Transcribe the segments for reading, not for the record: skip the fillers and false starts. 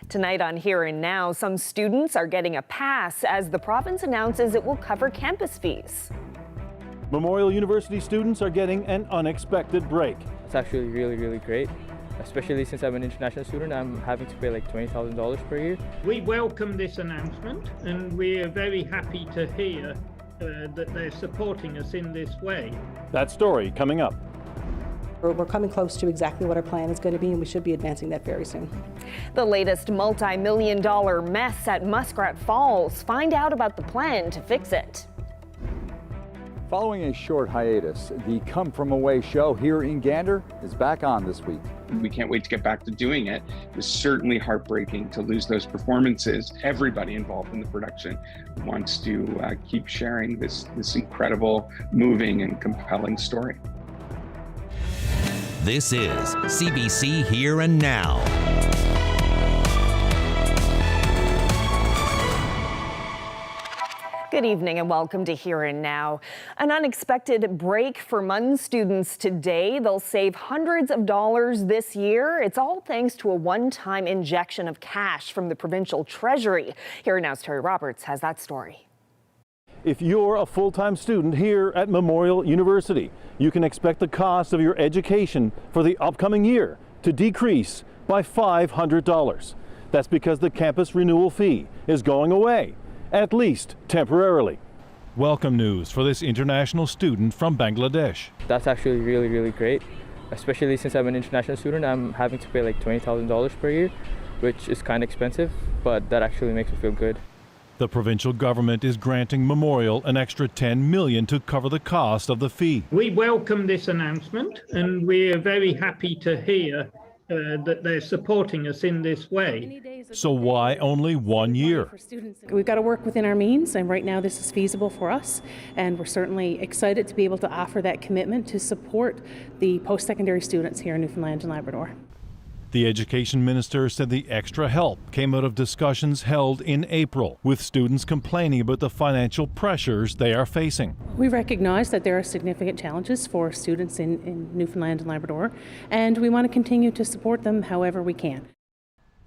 Tonight on Here and Now, some students are getting a pass as the province announces it will cover campus fees. Memorial University students are getting an unexpected break. It's actually really great, especially since I'm an international student. I'm having to pay like $20,000 per year. We welcome this announcement and we're very happy to hear that they're supporting us in this way. That story coming up. We're coming close to exactly what our plan is going to be, and we should be advancing that very soon. The latest multi-million-dollar mess at Muskrat Falls. Find out about the plan to fix it. Following a short hiatus, the Come From Away show here in Gander is back on this week. We can't wait to get back to doing it. It was certainly heartbreaking to lose those performances. Everybody involved in the production wants to keep sharing this incredible, moving and compelling story. This is CBC Here and Now. Good evening and welcome to Here and Now. An unexpected break for MUN students today. They'll save hundreds of dollars this year. It's all thanks to a one-time injection of cash from the provincial treasury. Here and Now's Terry Roberts has that story. If you're a full-time student here at Memorial University, you can expect the cost of your education for the upcoming year to decrease by $500. That's because the campus renewal fee is going away, at least temporarily. Welcome news for this international student from Bangladesh. That's actually really great, especially since I'm an international student. I'm having to pay like $20,000 per year, which is kind of expensive, but that actually makes me feel good. The provincial government is granting Memorial an extra $10 million to cover the cost of the fee. We welcome this announcement and we're very happy to hear that they're supporting us in this way. So why only 1 year? We've got to work within our means, and right now this is feasible for us, and we're certainly excited to be able to offer that commitment to support the post-secondary students here in Newfoundland and Labrador. The education minister said the extra help came out of discussions held in April with students complaining about the financial pressures they are facing. We recognize that there are significant challenges for students in Newfoundland and Labrador, and we want to continue to support them however we can.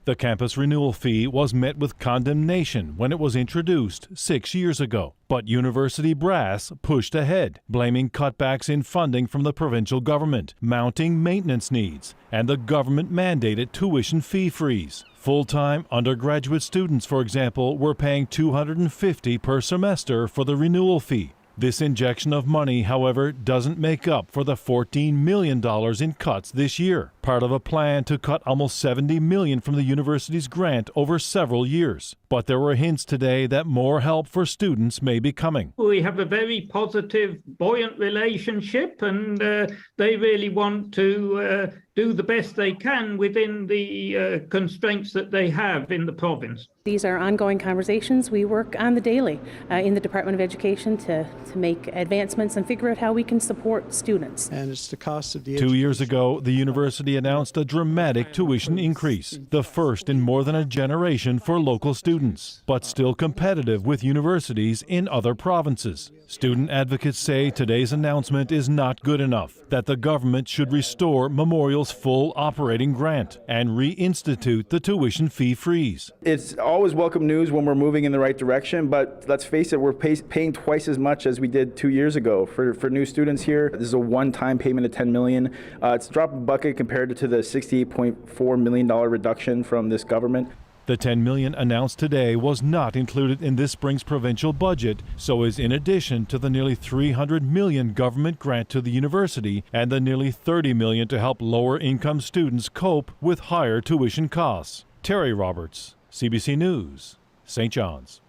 The campus renewal fee was met with condemnation when it was introduced 6 years ago. But university brass pushed ahead, blaming cutbacks in funding from the provincial government, mounting maintenance needs, and the government-mandated tuition fee freeze. Full-time undergraduate students, for example, were paying $250 per semester for the renewal fee. This injection of money, however, doesn't make up for the $14 million in cuts this year, part of a plan to cut almost $70 million from the university's grant over several years. But there were hints today that more help for students may be coming. We have a very positive, buoyant relationship, and they really want to do the best they can within the constraints that they have in the province. These are ongoing conversations. We work on the daily in the Department of Education to make advancements and figure out how we can support students. And it's the cost of the 2 years ago, the university announced a dramatic tuition increase, the first in more than a generation for local students, but still competitive with universities in other provinces. Student advocates say today's announcement is not good enough, that the government should restore Memorial's full operating grant and reinstitute the tuition fee freeze. It's always welcome news when we're moving in the right direction, but let's face it, we're paying twice as much as we did 2 years ago. For new students here, this is a one-time payment of $10 million. It's a drop in the bucket compared to the $68.4 million reduction from this government. The $10 million announced today was not included in this spring's provincial budget, so is in addition to the nearly $300 million government grant to the university and the nearly $30 million to help lower-income students cope with higher tuition costs. Terry Roberts, CBC News, St. John's.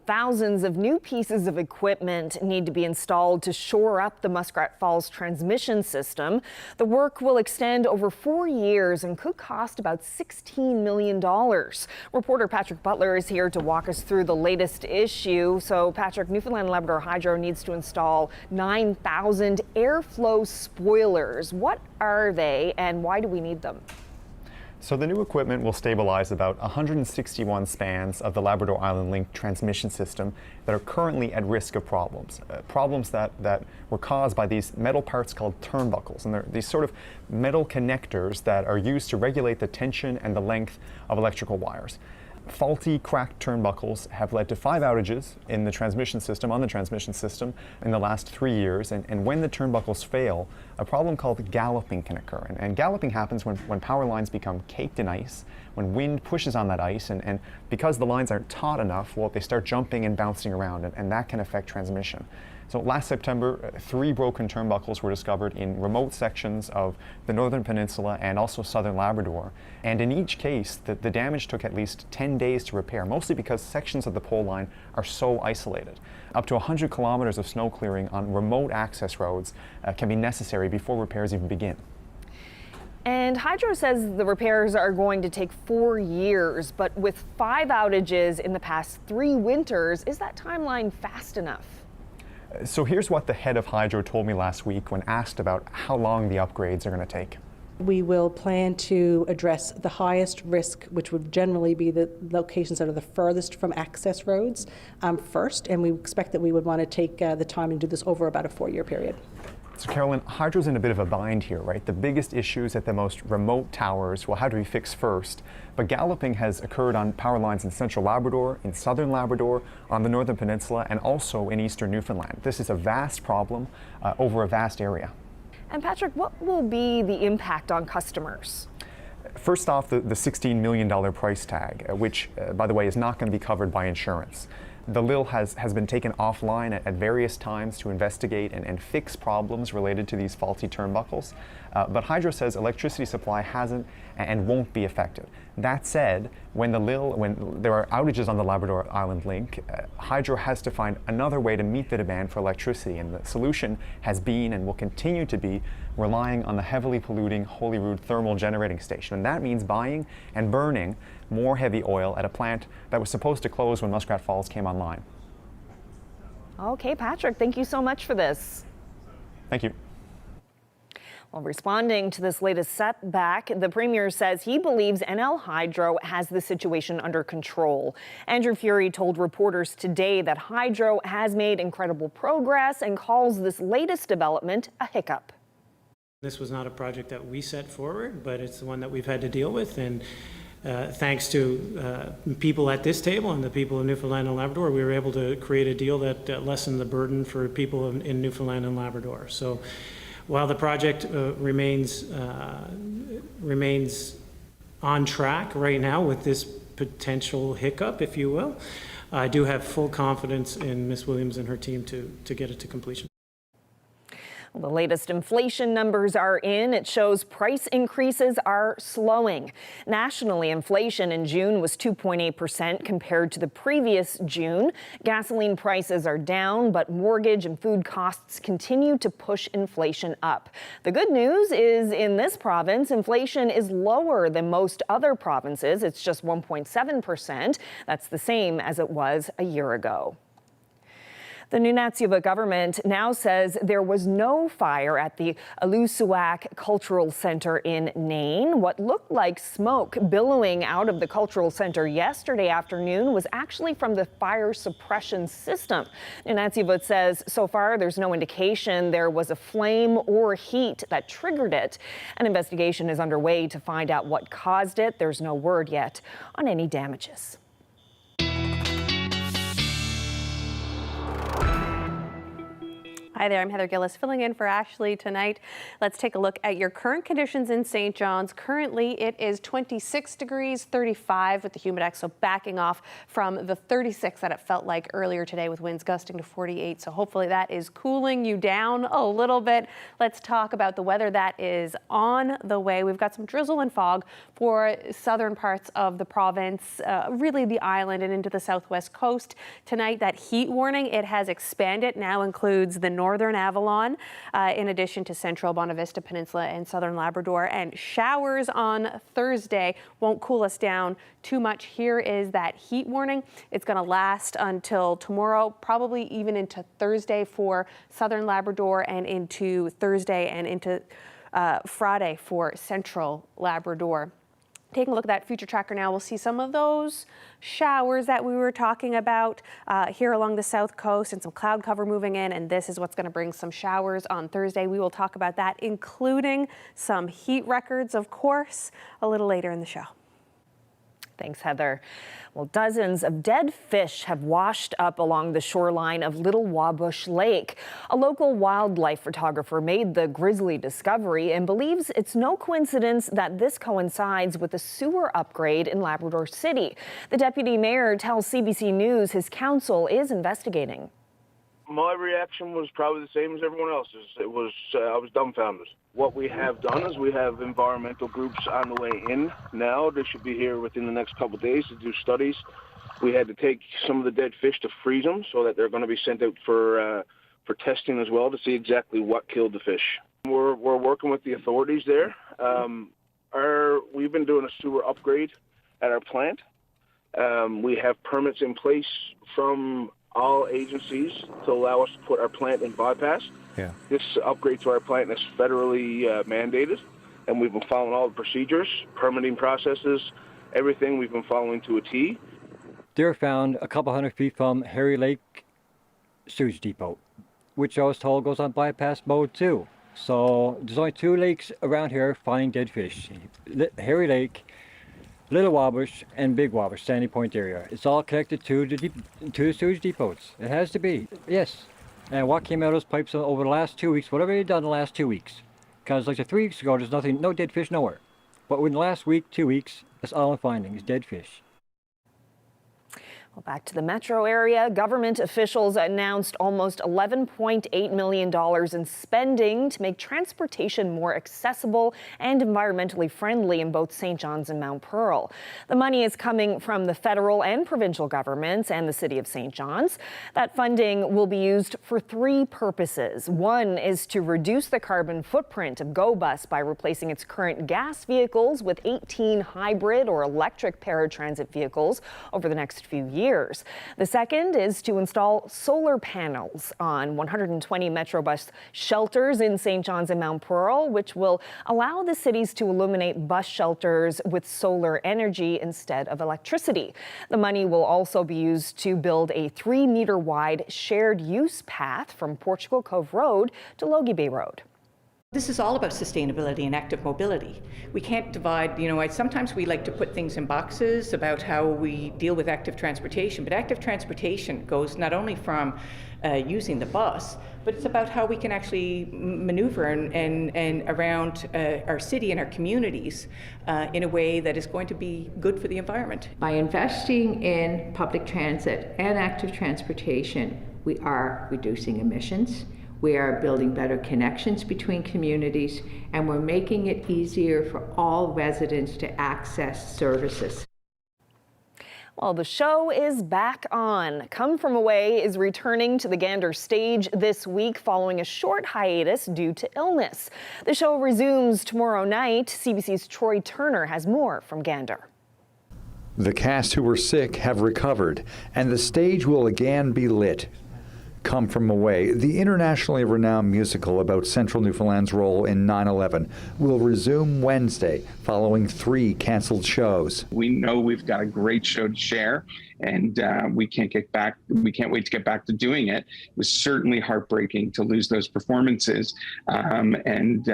Thousands of new pieces of equipment need to be installed to shore up the Muskrat Falls transmission system. The work will extend over 4 years and could cost about $16 million. Reporter Patrick Butler is here to walk us through the latest issue. So, Patrick, Newfoundland and Labrador Hydro needs to install 9,000 airflow spoilers. What are they and why do we need them? So the new equipment will stabilize about 161 spans of the Labrador Island Link transmission system that are currently at risk of problems. Problems that were caused by these metal parts called turnbuckles. And they're these sort of metal connectors that are used to regulate the tension and the length of electrical wires. Faulty, cracked turnbuckles have led to 5 outages in the transmission system, in the last 3 years. And when the turnbuckles fail, a problem called galloping can occur. And galloping happens when power lines become caked in ice, when wind pushes on that ice, and because the lines aren't taut enough, well, they start jumping and bouncing around, and that can affect transmission. So last September, 3 broken turnbuckles were discovered in remote sections of the Northern Peninsula and also Southern Labrador. And in each case, the damage took at least 10 days to repair, mostly because sections of the pole line are so isolated. Up to 100 kilometers of snow clearing on remote access roads can be necessary before repairs even begin. And Hydro says the repairs are going to take 4 years, but with 5 outages in the past 3 winters, is that timeline fast enough? So here's what the head of Hydro told me last week when asked about how long the upgrades are going to take. We will plan to address the highest risk, which would generally be the locations that are the furthest from access roads first, and we expect that we would want to take the time and do this over about a 4-year period. So Carolyn, Hydro's in a bit of a bind here, right? The biggest issues at the most remote towers, well, how do we fix first? But galloping has occurred on power lines in central Labrador, in southern Labrador, on the Northern Peninsula, and also in eastern Newfoundland. This is a vast problem over a vast area. And Patrick, what will be the impact on customers? First off, the $16 million price tag, which, by the way, is not going to be covered by insurance. The LIL has been taken offline at various times to investigate and fix problems related to these faulty turnbuckles. But Hydro says electricity supply hasn't and won't be affected. That said, when there are outages on the Labrador Island Link, Hydro has to find another way to meet the demand for electricity. And the solution has been and will continue to be relying on the heavily polluting Holyrood thermal generating station. And that means buying and burning more heavy oil at a plant that was supposed to close when Muskrat Falls came online. Okay, Patrick, thank you so much for this. Thank you. Well, responding to this latest setback, the Premier says he believes NL Hydro has the situation under control. Andrew Furey told reporters today that Hydro has made incredible progress and calls this latest development a hiccup. This was not a project that we set forward, but it's the one that we've had to deal with. And thanks to people at this table and the people in Newfoundland and Labrador, we were able to create a deal that lessened the burden for people in Newfoundland and Labrador. So while the project remains on track right now with this potential hiccup, if you will, I do have full confidence in Ms. Williams and her team to get it to completion. The latest inflation numbers are in. It shows price increases are slowing. Nationally, inflation in June was 2.8% compared to the previous June. Gasoline prices are down, but mortgage and food costs continue to push inflation up. The good news is in this province, inflation is lower than most other provinces. It's just 1.7%. That's the same as it was a year ago. The Nunatsiavut government now says there was no fire at the Alusuak Cultural Center in Nain. What looked like smoke billowing out of the cultural center yesterday afternoon was actually from the fire suppression system. Nunatsiavut says so far there's no indication there was a flame or heat that triggered it. An investigation is underway to find out what caused it. There's no word yet on any damages. Hi there, I'm Heather Gillis filling in for Ashley tonight. Let's take a look at your current conditions in St. John's. Currently, it is 26 degrees, 35 with the humidex, so backing off from the 36 that it felt like earlier today with winds gusting to 48. So hopefully that is cooling you down a little bit. Let's talk about the weather that is on the way. We've got some drizzle and fog for southern parts of the province, really the island and into the southwest coast. Tonight, that heat warning, it has expanded, now includes the Northern Avalon, in addition to central Bonavista Peninsula and southern Labrador. And showers on Thursday won't cool us down too much. Here is that heat warning. It's going to last until tomorrow, probably even into Thursday for southern Labrador and into Thursday and into Friday for central Labrador. Taking a look at that future tracker now, we'll see some of those showers that we were talking about here along the south coast and some cloud cover moving in, and this is what's going to bring some showers on Thursday. We will talk about that, including some heat records, of course, a little later in the show. Thanks, Heather. Well, dozens of dead fish have washed up along the shoreline of Little Wabush Lake. A local wildlife photographer made the grisly discovery and believes it's no coincidence that this coincides with a sewer upgrade in Labrador City. The deputy mayor tells CBC News his council is investigating. My reaction was probably the same as everyone else's. I was dumbfounded. What we have done is we have environmental groups on the way in now. They should be here within the next couple of days to do studies. We had to take some of the dead fish to freeze them so that they're going to be sent out for testing as well to see exactly what killed the fish. We're working with the authorities there. We've been doing a sewer upgrade at our plant. We have permits in place from all agencies to allow us to put our plant in bypass. Yeah. This upgrade to our plant is federally mandated, and we've been following all the procedures, permitting processes, everything we've been following to a T. They're found a couple hundred feet from Harry Lake sewage depot, which I was told goes on bypass mode too. So there's only 2 lakes around here finding dead fish. Harry Lake, Little Wabush, and Big Wabush, Sandy Point area. It's all connected to the sewage depots. It has to be, yes. And what came out of those pipes over the last 2 weeks, whatever they've done the last 2 weeks. Because like 3 weeks ago, there's nothing, no dead fish nowhere. But in the last week, 2 weeks, that's all I'm finding is dead fish. Well, back to the metro area, government officials announced almost $11.8 million in spending to make transportation more accessible and environmentally friendly in both St. John's and Mount Pearl. The money is coming from the federal and provincial governments and the city of St. John's. That funding will be used for 3 purposes. One is to reduce the carbon footprint of GoBus by replacing its current gas vehicles with 18 hybrid or electric paratransit vehicles over the next few years. The second is to install solar panels on 120 Metrobus shelters in St. John's and Mount Pearl, which will allow the cities to illuminate bus shelters with solar energy instead of electricity. The money will also be used to build a 3-meter wide shared use path from Portugal Cove Road to Logie Bay Road. This is all about sustainability and active mobility. We can't divide, sometimes we like to put things in boxes about how we deal with active transportation, but active transportation goes not only from using the bus, but it's about how we can actually maneuver and around our city and our communities in a way that is going to be good for the environment. By investing in public transit and active transportation, we are reducing emissions. We are building better connections between communities, and we're making it easier for all residents to access services. Well, the show is back on. Come From Away is returning to the Gander stage this week following a short hiatus due to illness. The show resumes tomorrow night. CBC's Troy Turner has more from Gander. The cast who were sick have recovered, and the stage will again be lit. Come From Away, the internationally renowned musical about Central Newfoundland's role in 9/11, will resume Wednesday following 3 canceled shows. We know we've got a great show to share, and we can't wait to get back to doing it. It was certainly heartbreaking to lose those performances, and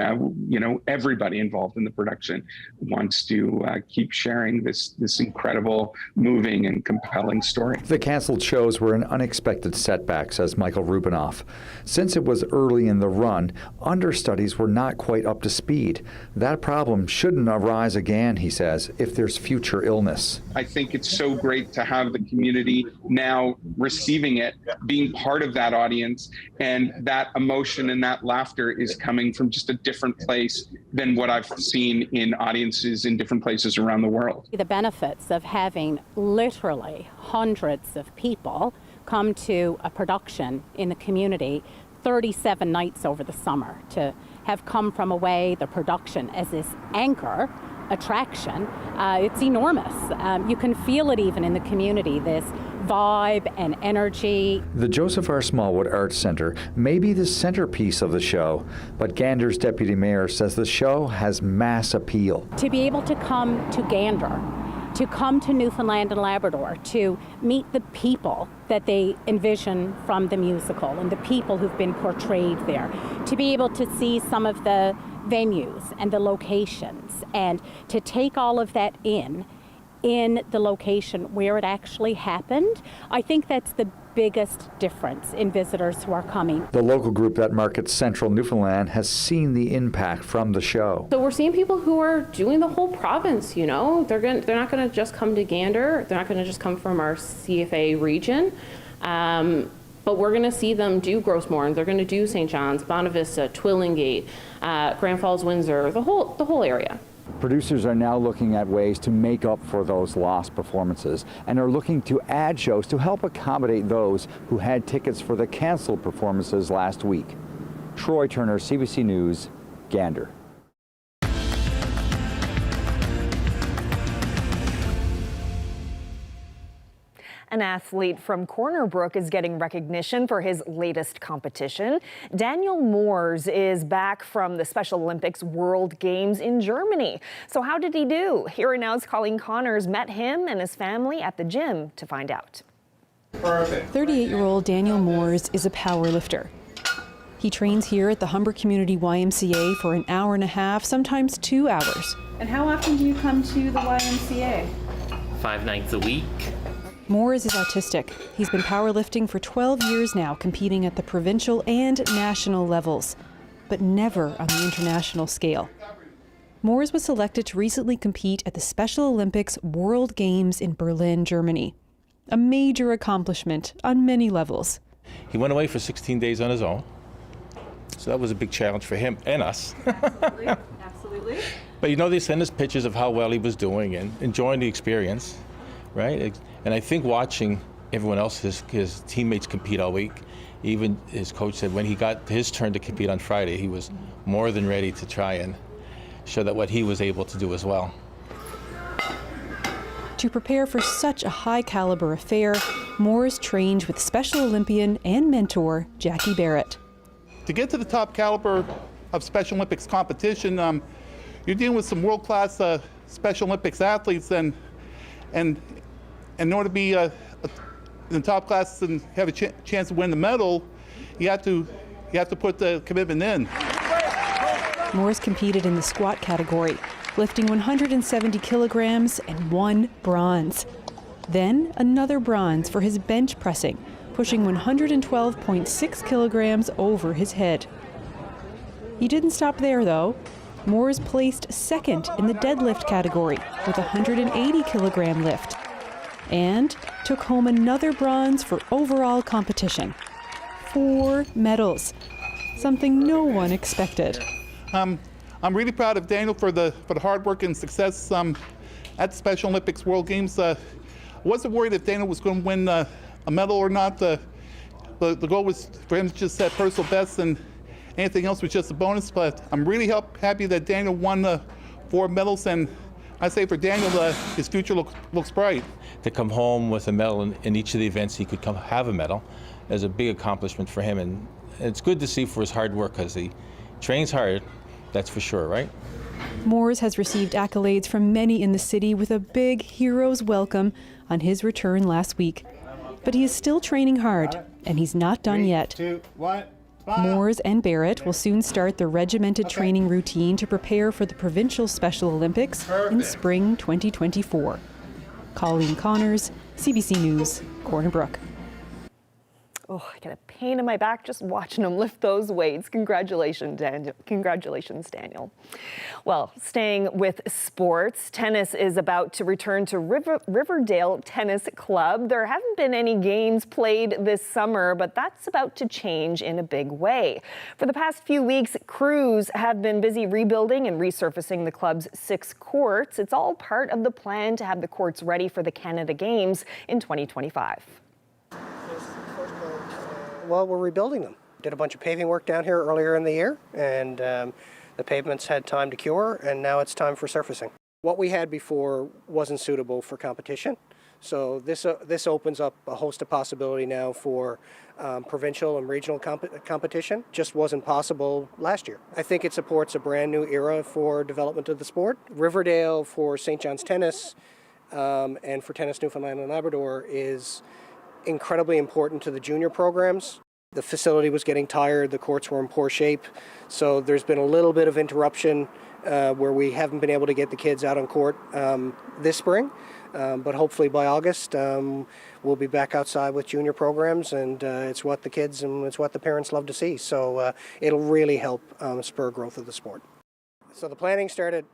everybody involved in the production wants to keep sharing this incredible, moving, and compelling story. The canceled shows were an unexpected setback, says Michael Rubinoff. Since it was early in the run, understudies were not quite up to speed. That problem shouldn't arise again, he says, if there's future illness. I think it's so great to have the community now receiving it, being part of that audience, and that emotion and that laughter is coming from just a different place than what I've seen in audiences in different places around the world. The benefits of having literally hundreds of people come to a production in the community 37 nights over the summer, to have Come From Away, the production, as this anchor attraction, it's enormous. You can feel it even in the community, this vibe and energy. The Joseph R. Smallwood Arts Centre may be the centerpiece of the show, but Gander's deputy mayor says the show has mass appeal. To be able to come to Gander, to come to Newfoundland and Labrador, to meet the people that they envision from the musical and the people who've been portrayed there, to be able to see some of the venues and the locations, and to take all of that in the location where it actually happened. I think that's the biggest difference in visitors who are coming. The local group that markets central Newfoundland has seen the impact from the show. So we're seeing people who are doing the whole province, you know. They're not going to just come to Gander. They're not going to just come from our CFA region. But we're going to see them do Grossmorn. They're going to do St. John's, Bonavista, Twillingate, Grand Falls, Windsor, the whole area. Producers are now looking at ways to make up for those lost performances and are looking to add shows to help accommodate those who had tickets for the canceled performances last week. Troy Turner, CBC News, Gander. An athlete from Corner Brook is getting recognition for his latest competition. Daniel Moores is back from the Special Olympics World Games in Germany. So how did he do? Here and Now's Colleen Connors met him and his family at the gym to find out. 38-year-old Daniel Moores is a powerlifter. He trains here at the Humber Community YMCA for an hour and a half, sometimes 2 hours. And how often do you come to the YMCA? 5 nights a week. Moores is autistic. He's been powerlifting for 12 years now, competing at the provincial and national levels, but never on the international scale. Moores was selected to recently compete at the Special Olympics World Games in Berlin, Germany. A major accomplishment on many levels. He went away for 16 days on his own, so that was a big challenge for him and us. Absolutely. But you know, they send us pictures of how well he was doing and enjoying the experience, right? And I think watching everyone else, his teammates compete all week, even his coach said when he got his turn to compete on Friday, he was more than ready to try and show that what he was able to do as well. To prepare for such a high caliber affair, Moores trained with Special Olympian and mentor Jackie Barrett. To get to the top caliber of Special Olympics competition, you're dealing with some world-class Special Olympics athletes, and in order to be in the top class and have a chance to win the medal, you have to put the commitment in. Moores competed in the squat category, lifting 170 kilograms and won bronze. Then another bronze for his bench pressing, pushing 112.6 kilograms over his head. He didn't stop there though. Moores placed second in the deadlift category with a 180 kilogram lift, and took home another bronze for overall competition. 4 medals, something no one expected. I'm really proud of Daniel for the hard work and success at the Special Olympics World Games. I wasn't worried if Daniel was going to win a medal or not. The goal was for him to just set personal best, and anything else was just a bonus. But I'm really happy that Daniel won the 4 medals, and I say for Daniel, his future looks bright. To come home with a medal in each of the events he could have a medal is a big accomplishment for him, and it's good to see for his hard work because he trains hard, that's for sure, right? Moores has received accolades from many in the city with a big hero's welcome on his return last week. But he is still training hard, and he's not done yet. 3, 2, 1. Moores and Barrett will soon start the regimented training routine to prepare for the Provincial Special Olympics in spring 2024. Colleen Connors, CBC News, Corner Brook. Oh, I get a pain in my back just watching him lift those weights. Congratulations, Daniel. Well, staying with sports, tennis is about to return to Riverdale Tennis Club. There haven't been any games played this summer, but that's about to change in a big way. For the past few weeks, crews have been busy rebuilding and resurfacing the club's 6 courts. It's all part of the plan to have the courts ready for the Canada Games in 2025. Well, we're rebuilding them. Did a bunch of paving work down here earlier in the year, and the pavements had time to cure, and now it's time for surfacing. What we had before wasn't suitable for competition, So this opens up a host of possibility now for provincial and regional competition. Just wasn't possible last year. I think it supports a brand new era for development of the sport. Riverdale for St. John's Tennis and for Tennis Newfoundland and Labrador is incredibly important to the junior programs. The facility was getting tired, the courts were in poor shape, so there's been a little bit of interruption where we haven't been able to get the kids out on court this spring. But hopefully by August, we'll be back outside with junior programs, and it's what the kids and it's what the parents love to see. So it'll really help spur growth of the sport. So the planning started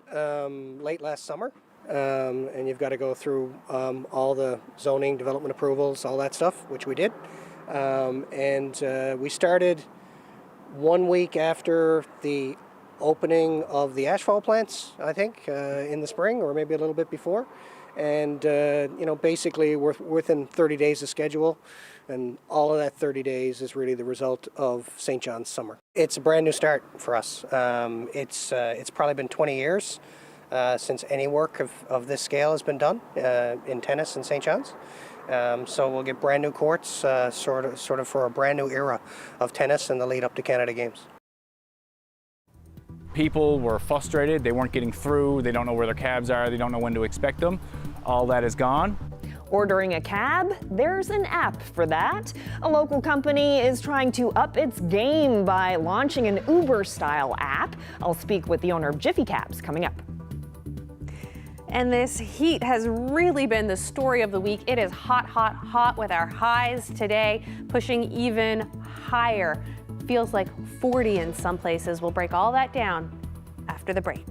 late last summer, and you've got to go through all the zoning, development approvals, all that stuff, which we did. And we started 1 week after the opening of the asphalt plants, I think, in the spring, or maybe a little bit before. And, basically we're within 30 days of schedule, and all of that 30 days is really the result of St. John's summer. It's a brand new start for us. It's probably been 20 years since any work of this scale has been done in tennis in St. John's. So we'll get brand new courts, sort of for a brand new era of tennis in the lead up to Canada Games. People were frustrated, they weren't getting through, they don't know where their cabs are, they don't know when to expect them. All that is gone. Ordering a cab? There's an app for that. A local company is trying to up its game by launching an Uber-style app. I'll speak with the owner of Jiffy Cabs coming up. And this heat has really been the story of the week. It is hot, hot, hot with our highs today pushing even higher. Feels like 40 in some places. We'll break all that down after the break.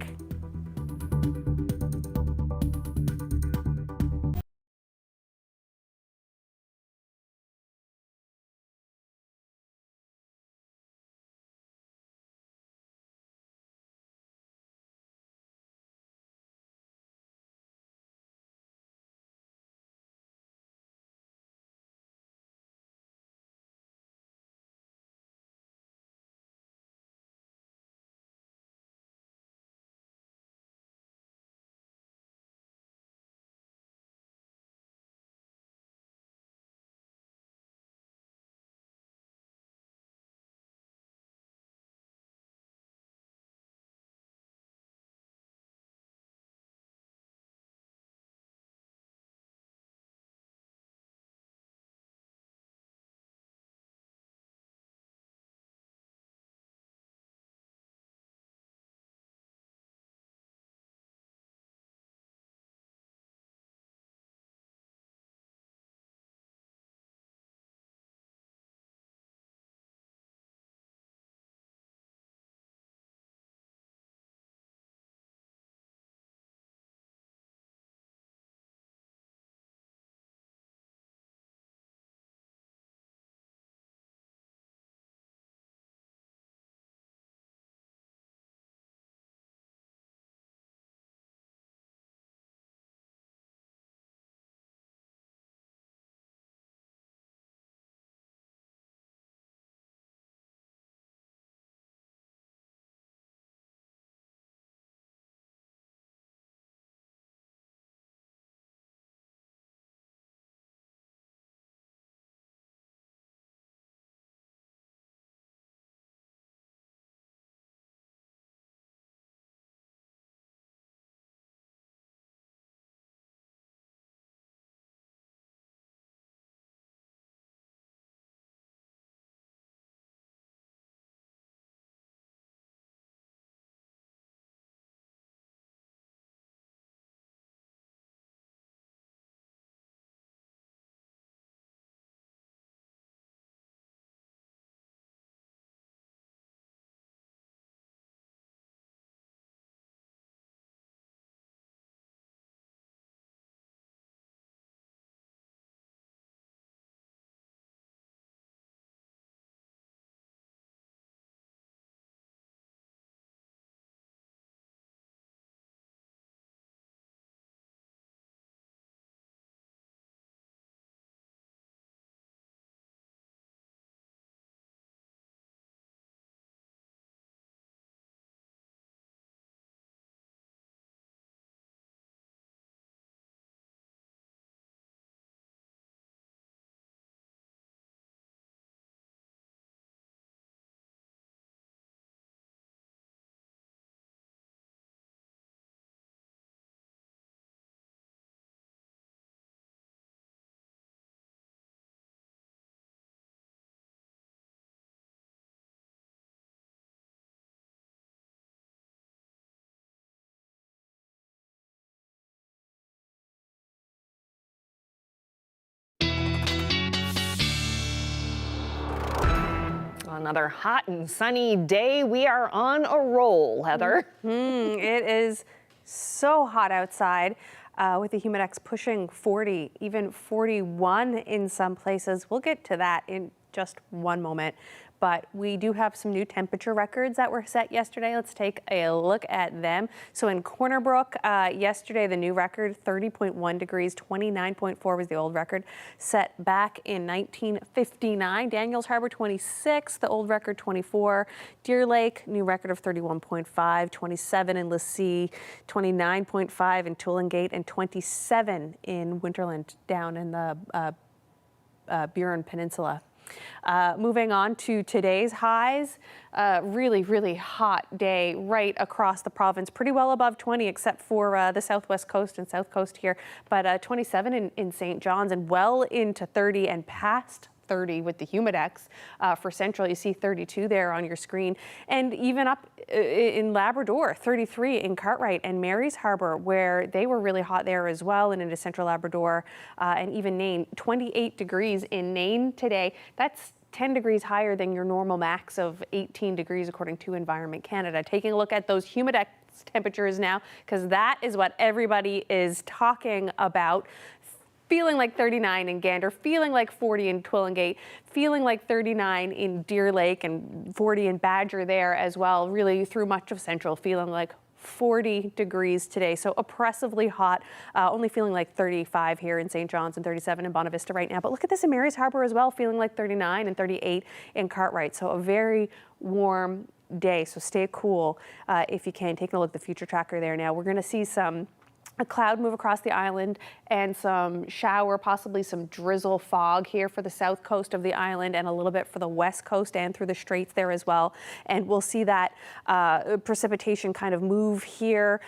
another hot and sunny day. We are on a roll, Heather. It is so hot outside. With the humidex pushing 40, even 41 in some places. We'll get to that in just one moment. But we do have some new temperature records that were set yesterday. Let's take a look at them. So in Corner Brook, yesterday, the new record, 30.1 degrees, 29.4 was the old record, set back in 1959. Daniels Harbor, 26, the old record, 24. Deer Lake, new record of 31.5, 27 in Lassie, 29.5 in Tullengate, and 27 in Winterland down in the Burin Peninsula. Moving on to today's highs, really, really hot day right across the province, pretty well above 20 except for the southwest coast and south coast here, but 27 in St. John's and well into 30 and past 30 with the humidex. For Central, you see 32 there on your screen, and even up in Labrador, 33 in Cartwright and Mary's Harbour, where they were really hot there as well, and into Central Labrador, and even Nain, 28 degrees in Nain today. That's 10 degrees higher than your normal max of 18 degrees according to Environment Canada. Taking a look at those humidex temperatures now, because that is what everybody is talking about. Feeling like 39 in Gander, feeling like 40 in Twillingate, feeling like 39 in Deer Lake and 40 in Badger there as well, really through much of Central, feeling like 40 degrees today, so oppressively hot, only feeling like 35 here in St. John's and 37 in Bonavista right now. But look at this in Mary's Harbour as well, feeling like 39 and 38 in Cartwright, so a very warm day, so stay cool if you can. Taking a look at the future tracker there now, we're going to see a cloud move across the island and some shower, possibly some drizzle fog here for the south coast of the island and a little bit for the west coast and through the straits there as well. And we'll see that precipitation kind of move here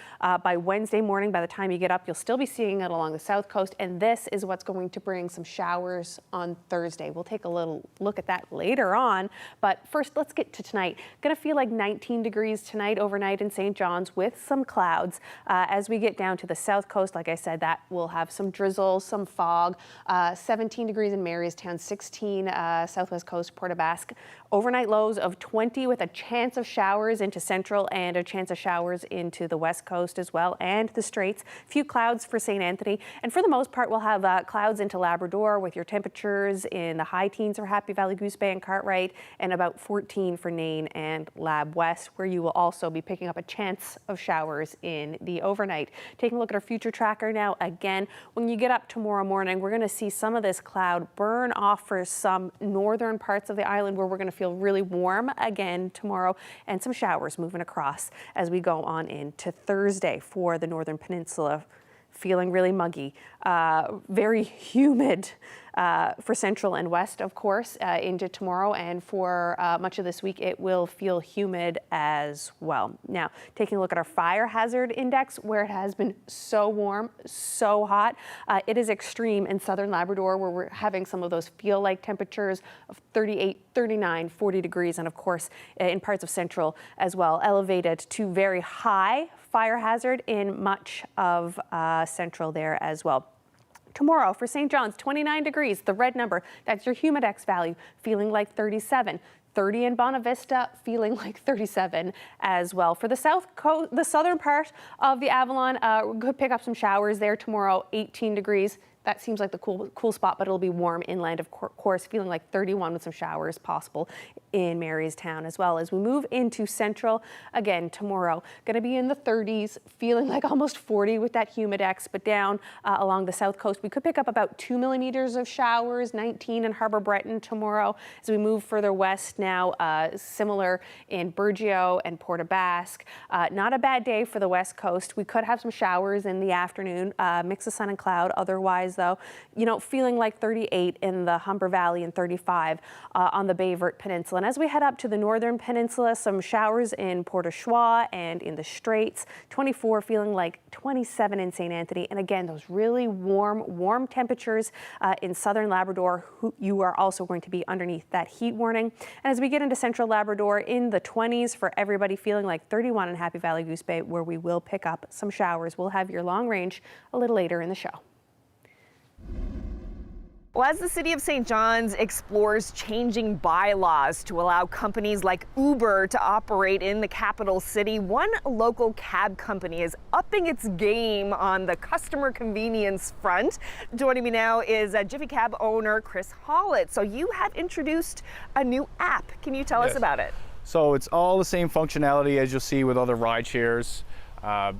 by Wednesday morning. By the time you get up, you'll still be seeing it along the south coast. And this is what's going to bring some showers on Thursday. We'll take a little look at that later on. But first, let's get to tonight. Going to feel like 19 degrees tonight overnight in St. John's with some clouds. As we get down to the south coast, like I said, that will have some drizzle, some fog. 17 degrees in Marystown, 16 southwest coast, Port aux Basques. Overnight lows of 20 with a chance of showers into Central and a chance of showers into the west coast as well and the straits. Few clouds for St. Anthony, and for the most part we'll have clouds into Labrador with your temperatures in the high teens for Happy Valley, Goose Bay and Cartwright, and about 14 for Nain and Lab West, where you will also be picking up a chance of showers in the overnight. Taking a look at our future tracker now. Again, when you get up tomorrow morning, we're going to see some of this cloud burn off for some northern parts of the island where we're going to feel really warm again tomorrow, and some showers moving across as we go on into Thursday for the northern peninsula. Feeling really muggy, very humid for Central and West, of course, into tomorrow, and for much of this week it will feel humid as well. Now, taking a look at our fire hazard index, where it has been so warm, so hot, it is extreme in southern Labrador, where we're having some of those feel-like temperatures of 38, 39, 40 degrees, and of course in parts of Central as well, elevated to very high fire hazard in much of Central there as well. Tomorrow for St. John's, 29 degrees, the red number, that's your humidex value, feeling like 37. 30 in Bonavista, feeling like 37 as well. For the south coast, the southern part of the Avalon, we could pick up some showers there tomorrow, 18 degrees. That seems like the cool spot, but it'll be warm inland, of course, feeling like 31 with some showers possible in Marystown as well. As we move into Central, again, tomorrow, going to be in the 30s, feeling like almost 40 with that humidex, but down along the south coast, we could pick up about 2 millimeters of showers, 19 in Harbour Breton tomorrow. As we move further west now, similar in Burgeo and Port aux Basques. Not a bad day for the west coast. We could have some showers in the afternoon, mix of sun and cloud. Otherwise, though, feeling like 38 in the Humber Valley and 35 on the Bayvert Peninsula. And as we head up to the northern peninsula, some showers in Port aux Choix and in the Straits. 24, feeling like 27 in St. Anthony. And again, those really warm temperatures in southern Labrador. You are also going to be underneath that heat warning. And as we get into central Labrador, in the 20s for everybody, feeling like 31 in Happy Valley, Goose Bay, where we will pick up some showers. We'll have your long range a little later in the show. Well, as the City of St. John's explores changing bylaws to allow companies like Uber to operate in the capital city, one local cab company is upping its game on the customer convenience front. Joining me now is Jiffy Cab owner Chris Hollett. So you have introduced a new app. Can you tell us about it? So it's all the same functionality as you'll see with other ride shares.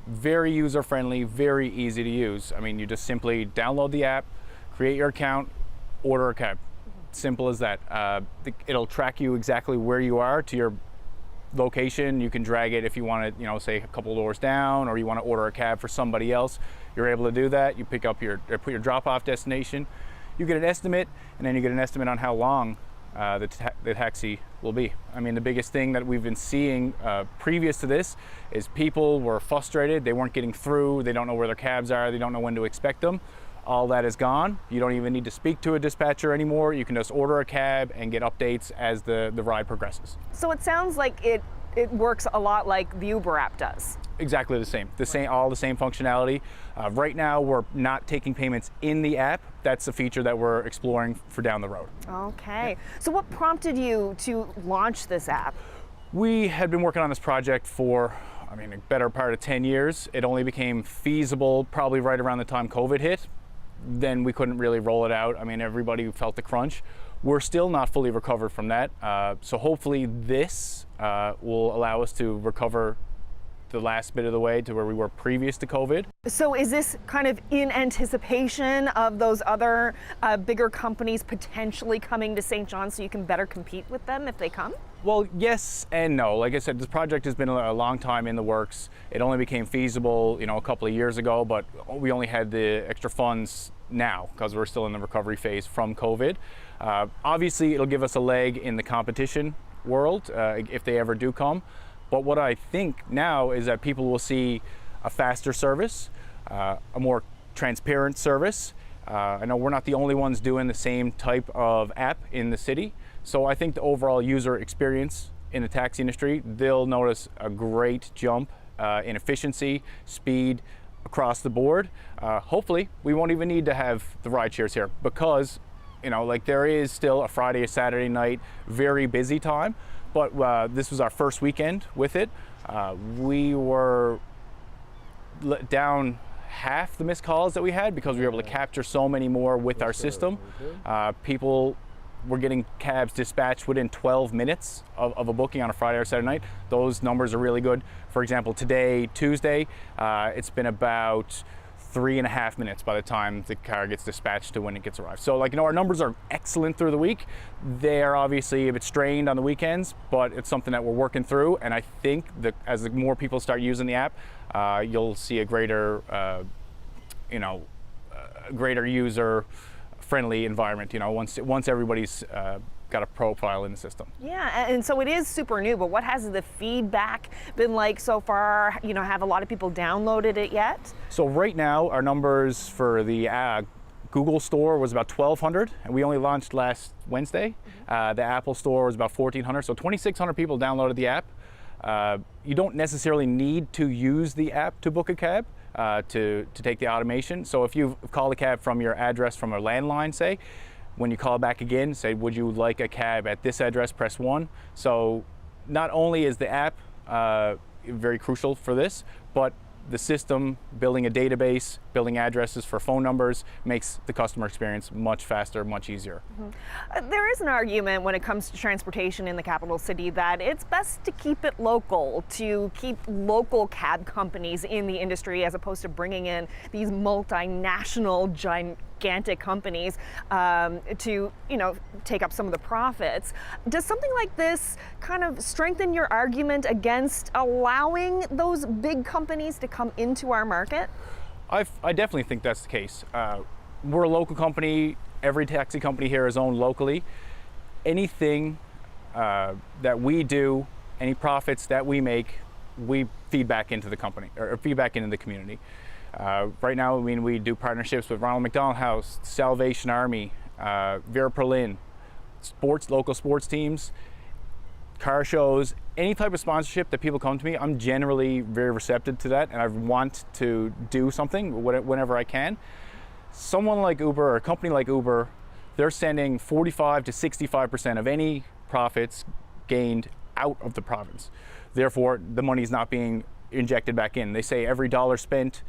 Very user-friendly, very easy to use. I mean, you just simply download the app, create your account, order a cab. Simple as that. It'll track you exactly where you are to your location. You can drag it if you want to, say a couple doors down, or you want to order a cab for somebody else. You're able to do that. You pick up put your drop-off destination. You get an estimate, and then you get an estimate on how long the taxi will be. I mean, the biggest thing that we've been seeing previous to this is people were frustrated. They weren't getting through. They don't know where their cabs are. They don't know when to expect them. All that is gone. You don't even need to speak to a dispatcher anymore. You can just order a cab and get updates as the ride progresses. So it sounds like it works a lot like the Uber app does. Exactly the same. All the same functionality. Right now, we're not taking payments in the app. That's a feature that we're exploring for down the road. Okay. Yeah. So what prompted you to launch this app? We had been working on this project for, a better part of 10 years. It only became feasible probably right around the time COVID hit. Then we couldn't really roll it out. Everybody felt the crunch. We're still not fully recovered from that. So hopefully this will allow us to recover the last bit of the way to where we were previous to COVID. So is this kind of in anticipation of those other bigger companies potentially coming to St. John's so you can better compete with them if they come? Well, yes and no. Like I said, this project has been a long time in the works. It only became feasible, a couple of years ago, but we only had the extra funds now because we're still in the recovery phase from COVID. Obviously, it'll give us a leg in the competition world if they ever do come. But what I think now is that people will see a faster service, a more transparent service. I know we're not the only ones doing the same type of app in the city. So I think the overall user experience in the taxi industry, they'll notice a great jump in efficiency, speed across the board. Hopefully, we won't even need to have the ride shares here because, there is still a Friday or Saturday night, very busy time. But this was our first weekend with it. We were down half the missed calls that we had because we were able to capture so many more with our system. People were getting cabs dispatched within 12 minutes of a booking on a Friday or Saturday night. Those numbers are really good. For example, today, Tuesday, it's been about 3.5 minutes by the time the car gets dispatched to when it gets arrived. So our numbers are excellent through the week. They're obviously a bit strained on the weekends, but it's something that we're working through. And I think that as more people start using the app, you'll see a greater, greater user-friendly environment. Once everybody's got a profile in the system. Yeah, and so it is super new, but what has the feedback been like so far? Have a lot of people downloaded it yet? So right now, our numbers for the Google Store was about 1,200, and we only launched last Wednesday. The Apple Store was about 1,400, so 2,600 people downloaded the app. You don't necessarily need to use the app to book a cab. To take the automation. So if you call a cab from your address from a landline, say, when you call back again, say, would you like a cab at this address, press 1. So not only is the app very crucial for this, but the system, building a database, building addresses for phone numbers makes the customer experience much faster, much easier. There is an argument when it comes to transportation in the capital city that it's best to keep it local, to keep local cab companies in the industry as opposed to bringing in these multinational gigantic companies to take up some of the profits. Does something like this kind of strengthen your argument against allowing those big companies to come into our market? I definitely think that's the case. We're a local company. Every taxi company here is owned locally. Anything that we do, any profits that we make, we feed back into the company or feed back into the community. Right now, we do partnerships with Ronald McDonald House, Salvation Army, Vera Perlin, local sports teams, car shows, any type of sponsorship that people come to me, I'm generally very receptive to that, and I want to do something whenever I can. Someone like Uber or a company like Uber they're sending 45 to 65% of any profits gained out of the province. Therefore, the money is not being injected back in. They say every dollar spent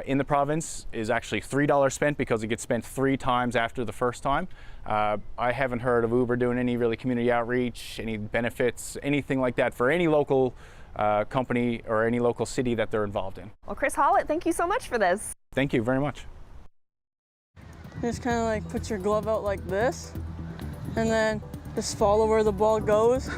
in the province is actually $3 spent because it gets spent 3 times after the first time. I haven't heard of Uber doing any really community outreach, any benefits, anything like that for any local company or any local city that they're involved in. Well, Chris Hollett, thank you so much for this. Thank you very much. Just kind of like put your glove out like this, and then just follow where the ball goes.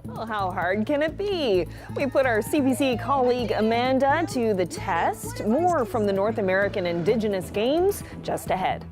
Well, how hard can it be? We put our CBC colleague Amanda to the test. More from the North American Indigenous Games just ahead.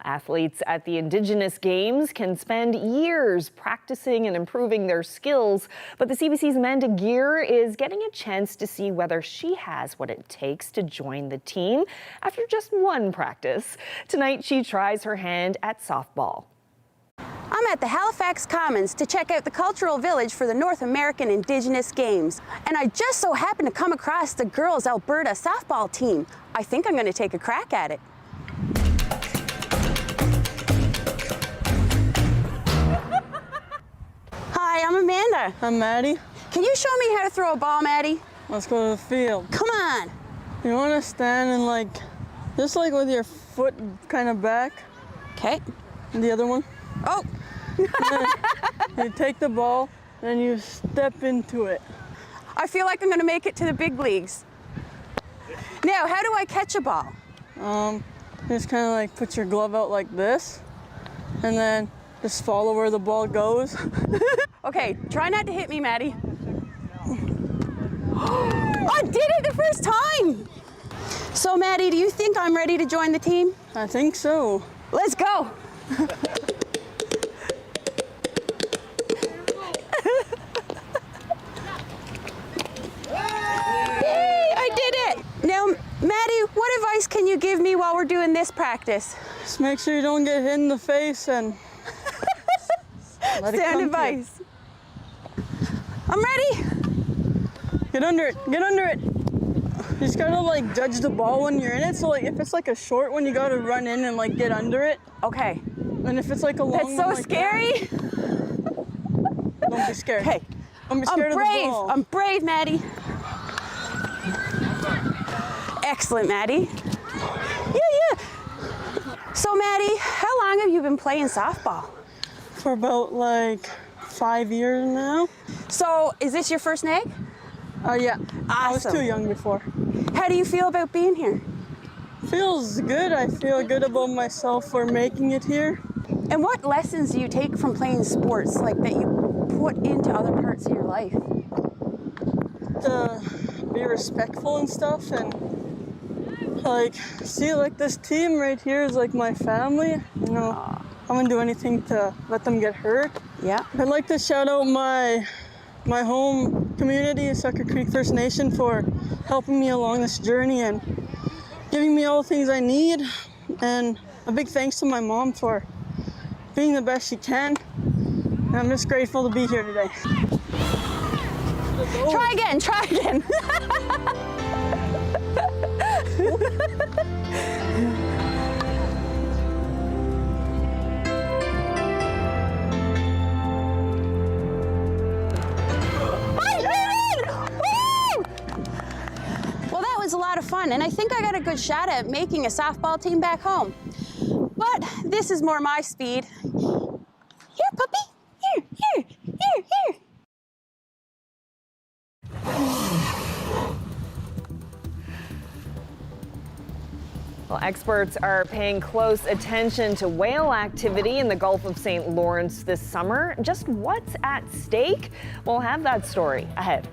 Athletes at the Indigenous Games can spend years practicing and improving their skills, but the CBC's Amanda Gear is getting a chance to see whether she has what it takes to join the team after just one practice. Tonight, she tries her hand at softball. I'm at the Halifax Commons to check out the cultural village for the North American Indigenous Games. And I just so happened to come across the girls' Alberta softball team. I think I'm going to take a crack at it. Hi, I'm Amanda. I'm Maddie. Can you show me how to throw a ball, Maddie? Let's go to the field. Come on. You want to stand and just with your foot kind of back. Okay. And the other one. Oh. You take the ball and you step into it. I feel like I'm going to make it to the big leagues. Now, how do I catch a ball? Just kind of put your glove out like this, and then just follow where the ball goes. Okay, try not to hit me, Maddie. I did it the first time! So, Maddie, do you think I'm ready to join the team? I think so. Let's go! Yay, I did it! Now, Maddie, what advice can you give me while we're doing this practice? Just make sure you don't get hit in the face and let it Sound come advice. I'm ready. Get under it. Get under it. You just gotta judge the ball when you're in it. So if it's a short one, you gotta run in and get under it. Okay. And if it's a long one, that's so scary. Don't be scared. Okay. Don't be scared I'm brave. of the ball. I'm brave, Maddie. Excellent, Maddie. Yeah. So, Maddie, how long have you been playing softball? For about 5 years now. So, is this your first nag? Yeah. Awesome. I was too young before. How do you feel about being here? Feels good. I feel good about myself for making it here. And what lessons do you take from playing sports that you put into other parts of your life? To be respectful and stuff, and see this team right here is my family. I wouldn't do anything to let them get hurt. Yeah. I'd like to shout out my home community, Sucker Creek First Nation, for helping me along this journey and giving me all the things I need. And a big thanks to my mom for being the best she can. And I'm just grateful to be here today. Try again, try again. Well, that was a lot of fun, and I think I got a good shot at making a softball team back home. But this is more my speed. Here, puppy. Here. Well, experts are paying close attention to whale activity in the Gulf of St. Lawrence this summer. Just what's at stake? We'll have that story ahead.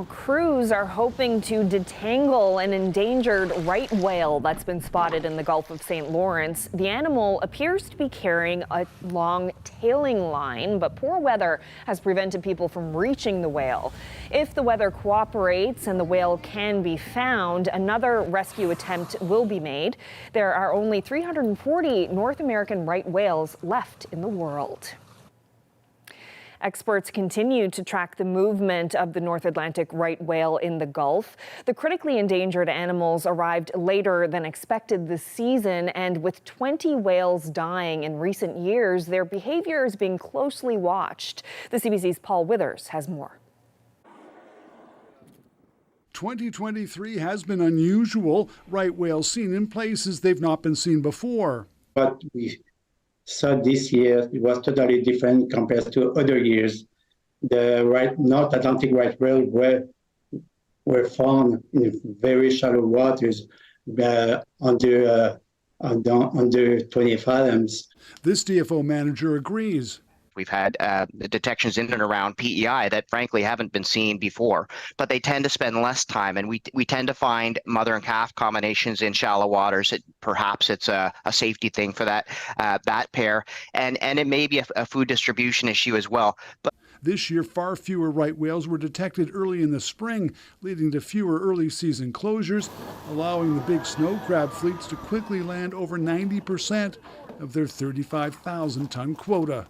Well, crews are hoping to detangle an endangered right whale that's been spotted in the Gulf of St. Lawrence. The animal appears to be carrying a long tailing line, but poor weather has prevented people from reaching the whale. If the weather cooperates and the whale can be found, another rescue attempt will be made. There are only 340 North American right whales left in the world. Experts continue to track the movement of the North Atlantic right whale in the Gulf. The critically endangered animals arrived later than expected this season, and with 20 whales dying in recent years, their behavior is being closely watched. The CBC's Paul Withers has more. 2023 has been unusual. Right whales seen in places they've not been seen before. What we saw this year, it was totally different compared to other years. The North Atlantic right whale were found in very shallow waters, under 20 fathoms. This DFO manager agrees. We've had detections in and around PEI that frankly haven't been seen before, but they tend to spend less time, and we tend to find mother and calf combinations in shallow waters. Perhaps it's a safety thing for that pair, and it may be a food distribution issue as well. But this year, far fewer right whales were detected early in the spring, leading to fewer early season closures, allowing the big snow crab fleets to quickly land over 90% of their 35,000-ton quota.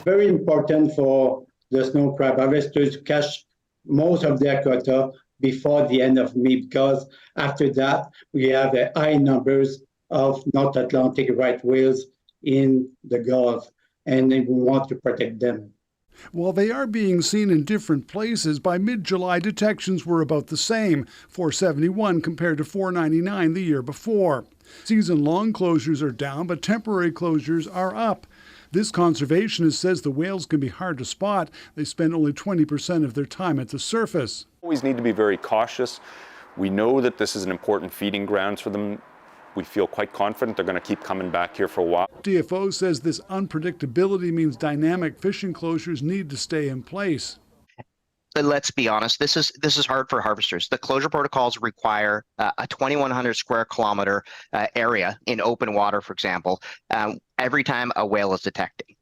Very important for the snow crab harvesters to catch most of their quota before the end of May, because after that we have high numbers of North Atlantic right whales in the Gulf, and we want to protect them. While they are being seen in different places, by mid-July detections were about the same, 471 compared to 499 the year before. Season-long closures are down, but temporary closures are up. This conservationist says the whales can be hard to spot. They spend only 20% of their time at the surface. Always need to be very cautious. We know that this is an important feeding grounds for them. We feel quite confident they're going to keep coming back here for a while. DFO says this unpredictability means dynamic fishing closures need to stay in place. But let's be honest, this is hard for harvesters. The closure protocols require a 2,100 square kilometer area in open water, for example, every time a whale is detecting.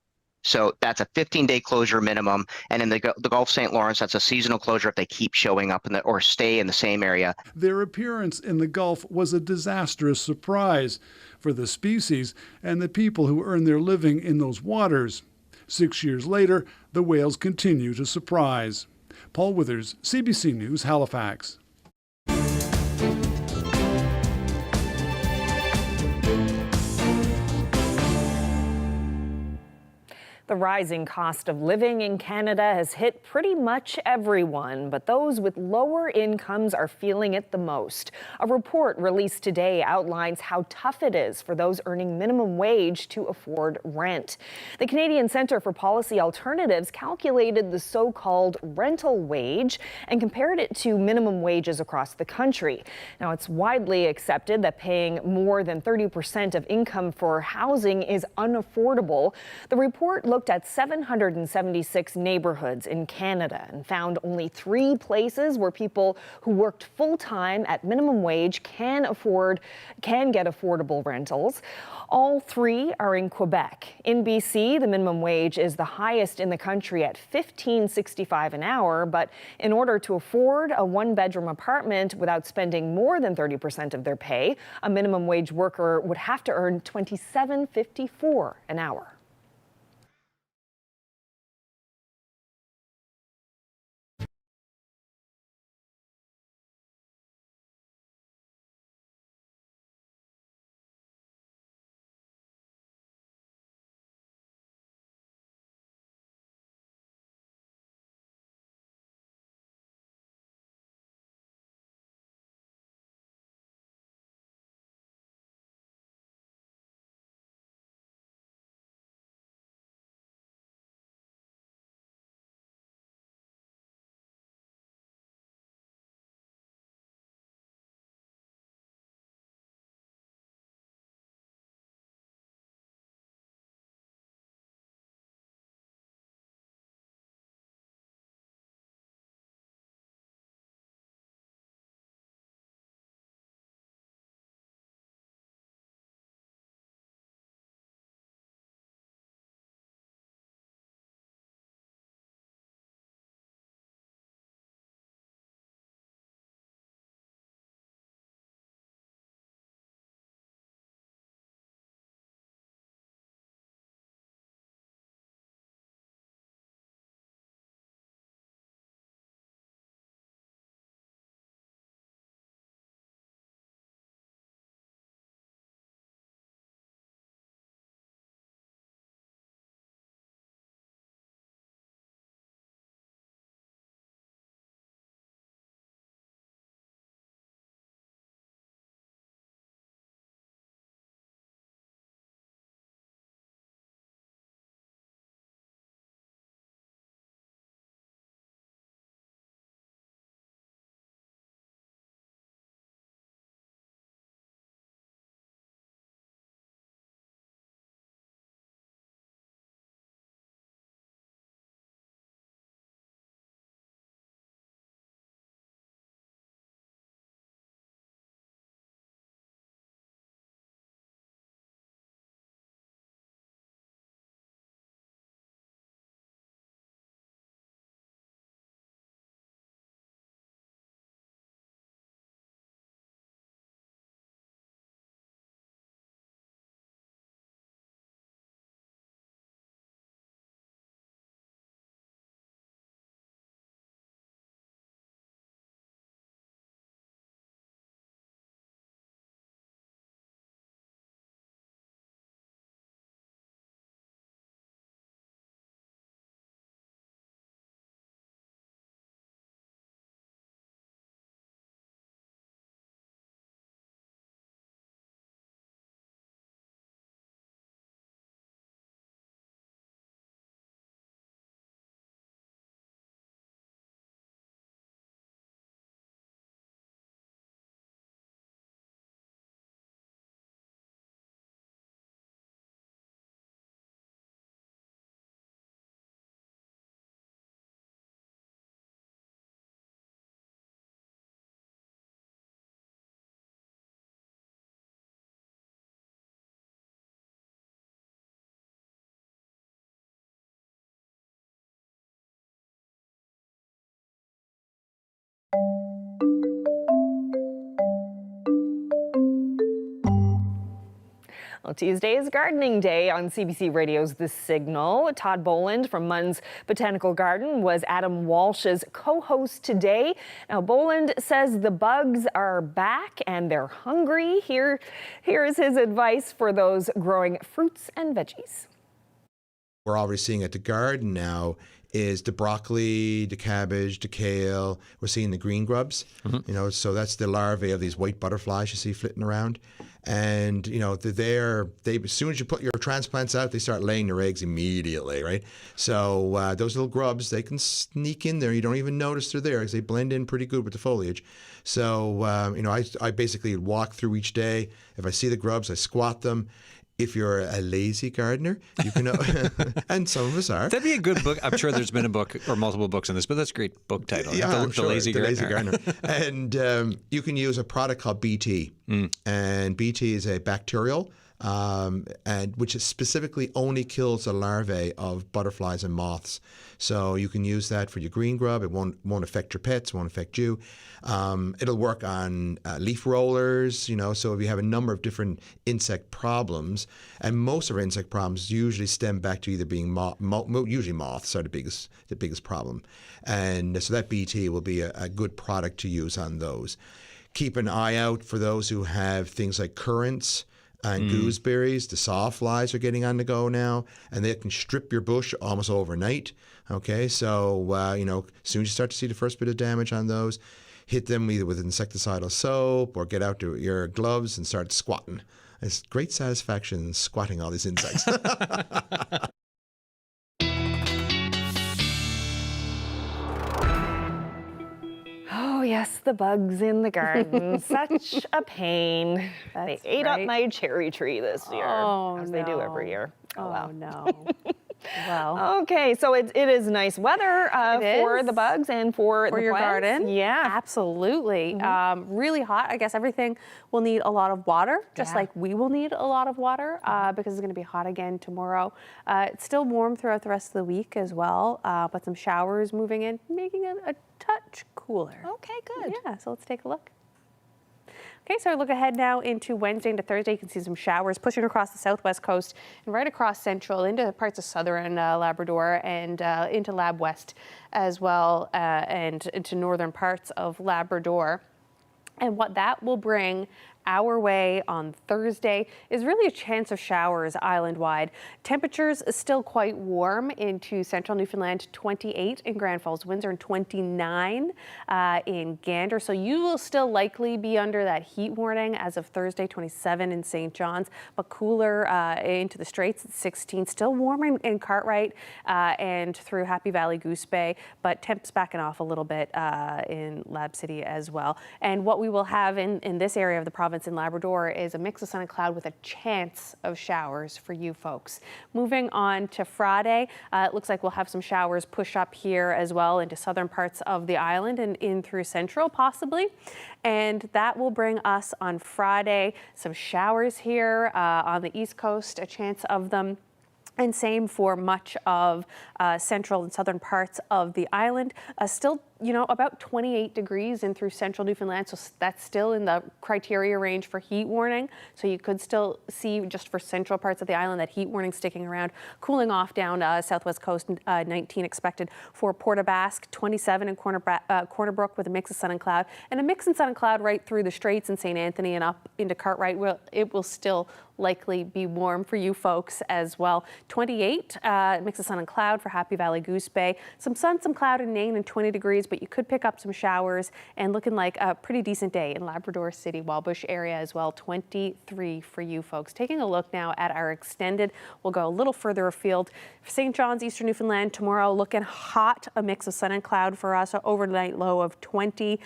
So that's a 15-day closure minimum, and in the Gulf St. Lawrence, that's a seasonal closure if they keep showing up or stay in the same area. Their appearance in the Gulf was a disastrous surprise for the species and the people who earn their living in those waters. 6 years later, the whales continue to surprise. Paul Withers, CBC News, Halifax. The rising cost of living in Canada has hit pretty much everyone, but those with lower incomes are feeling it the most. A report released today outlines how tough it is for those earning minimum wage to afford rent. The Canadian Centre for Policy Alternatives calculated the so-called rental wage and compared it to minimum wages across the country. Now, it's widely accepted that paying more than 30% of income for housing is unaffordable. The report looked at 776 neighborhoods in Canada and found only 3 places where people who worked full-time at minimum wage can get affordable rentals. All 3 are in Quebec. In BC, the minimum wage is the highest in the country at $15.65 an hour, but in order to afford a 1-bedroom apartment without spending more than 30% of their pay, a minimum wage worker would have to earn $27.54 an hour. Well, Tuesday is Gardening Day on CBC Radio's The Signal. Todd Boland from Munn's Botanical Garden was Adam Walsh's co-host today. Now, Boland says the bugs are back and they're hungry. Here is his advice for those growing fruits and veggies. We're already seeing at the garden now is the broccoli, the cabbage, the kale. We're seeing the green grubs, you know, so that's the larvae of these white butterflies you see flitting around. And, you know, as soon as you put your transplants out, they start laying their eggs immediately, right? So those little grubs, they can sneak in there. You don't even notice they're there because they blend in pretty good with the foliage. So, you know, I basically walk through each day. If I see the grubs, I squat them. If you're a lazy gardener, you can, and some of us are. That'd be a good book. I'm sure there's been a book or multiple books on this, but that's a great book title. Yeah, The Lazy Gardener. And you can use a product called BT. And BT is a bacterial, and which is specifically only kills the larvae of butterflies and moths. So you can use that for your green grub. It won't affect your pets, won't affect you. It'll work on leaf rollers, you know, so if you have a number of different insect problems, and most of our insect problems usually stem back to either being usually moths are the biggest problem. And so that BT will be a good product to use on those. Keep an eye out for those who have things like currants and gooseberries. The sawflies are getting on the go now, and they can strip your bush almost overnight. Okay, so you know, as soon as you start to see the first bit of damage on those, hit them either with insecticidal soap or get out your gloves and start squatting. It's great satisfaction in squatting all these insects. Oh, yes, the bugs in the garden. Such a pain. They ate up my cherry tree this year, as they do every year. Oh, well. no. Well. Okay, so it is nice weather for the bugs and for your plants. garden. Yeah. Absolutely. Really hot. I guess everything will need a lot of water, just like we will need a lot of water because it's going to be hot again tomorrow. It's still warm throughout the rest of the week as well, but some showers moving in, making it a touch cooler. Okay, good. Yeah, so let's take a look. Okay, so look ahead now into Wednesday into Thursday. You can see some showers pushing across the southwest coast and right across central into parts of southern Labrador and into Lab West as well, and into northern parts of Labrador. And what that will bring our way on Thursday is really a chance of showers island-wide. Temperatures still quite warm into central Newfoundland, 28 in Grand Falls, Windsor, and 29 in Gander. So you will still likely be under that heat warning as of Thursday, 27 in St. John's, but cooler into the Straits at 16. Still warm in Cartwright and through Happy Valley, Goose Bay, but temps backing off a little bit in Lab City as well. And what we will have in this area of the province in Labrador is a mix of sun and cloud with a chance of showers for you folks. Moving on to Friday, it looks like we'll have some showers push up here as well into southern parts of the island and in through central possibly. And that will bring us on Friday some showers here on the east coast, a chance of them. And same for much of central and southern parts of the island. Still, you know, about 28 degrees in through central Newfoundland, so that's still in the criteria range for heat warning. So you could still see just for central parts of the island that heat warning sticking around. Cooling off down southwest coast, 19 expected for Port aux Basques, 27 in Corner Brook with a mix of sun and cloud, and a mix of sun and cloud right through the Straits and St. Anthony and up into Cartwright. It will still likely be warm for you folks as well. 28, mix of sun and cloud for Happy Valley, Goose Bay. Some sun, some cloud in Nain and 20 degrees, but you could pick up some showers and looking like a pretty decent day in Labrador City, Wallbush area as well. 23 for you folks. Taking a look now at our extended, we'll go a little further afield. St. John's, Eastern Newfoundland, tomorrow looking hot, a mix of sun and cloud for us, overnight low of 20.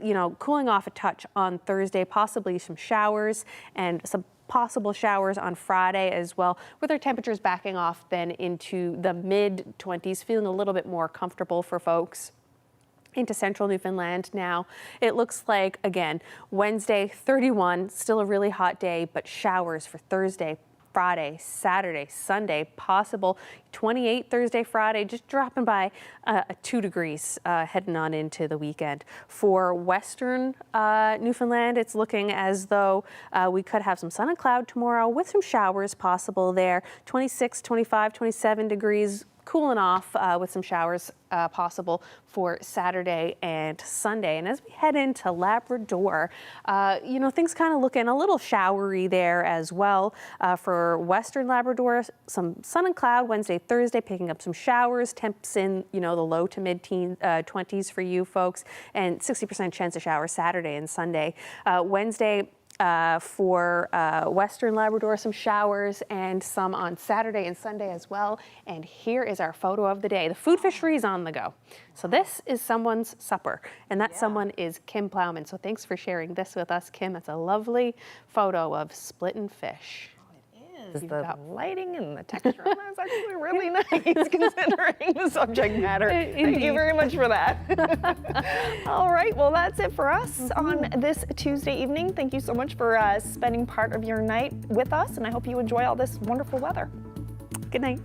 You know, cooling off a touch on Thursday, possibly some showers and some possible showers on Friday as well, with our temperatures backing off then into the mid-20s, feeling a little bit more comfortable for folks. Into central Newfoundland now. It looks like, again, Wednesday, 31, still a really hot day, but showers for Thursday, Friday, Saturday, Sunday, possible 28 Thursday, Friday, just dropping by 2 degrees heading on into the weekend. For western Newfoundland, it's looking as though we could have some sun and cloud tomorrow with some showers possible there. 26, 25, 27 degrees. Cooling off with some showers possible for Saturday and Sunday. And as we head into Labrador, you know, things kind of looking a little showery there as well. For western Labrador, some sun and cloud Wednesday, Thursday, picking up some showers. Temps in, you know, the low to mid-teen 20s for you folks, and 60% chance of showers Saturday and Sunday. Wednesday, for western Labrador, some showers and some on Saturday and Sunday as well. And here is our photo of the day. The food fishery is on the go. So this is someone's supper, and that someone is Kim Plowman. So thanks for sharing this with us, Kim. It's a lovely photo of splitting fish. The lighting and the texture on that is actually really nice considering the subject matter. Thank you very much for that. All right, well, that's it for us on this Tuesday evening. Thank you so much for spending part of your night with us, and I hope you enjoy all this wonderful weather. Good night.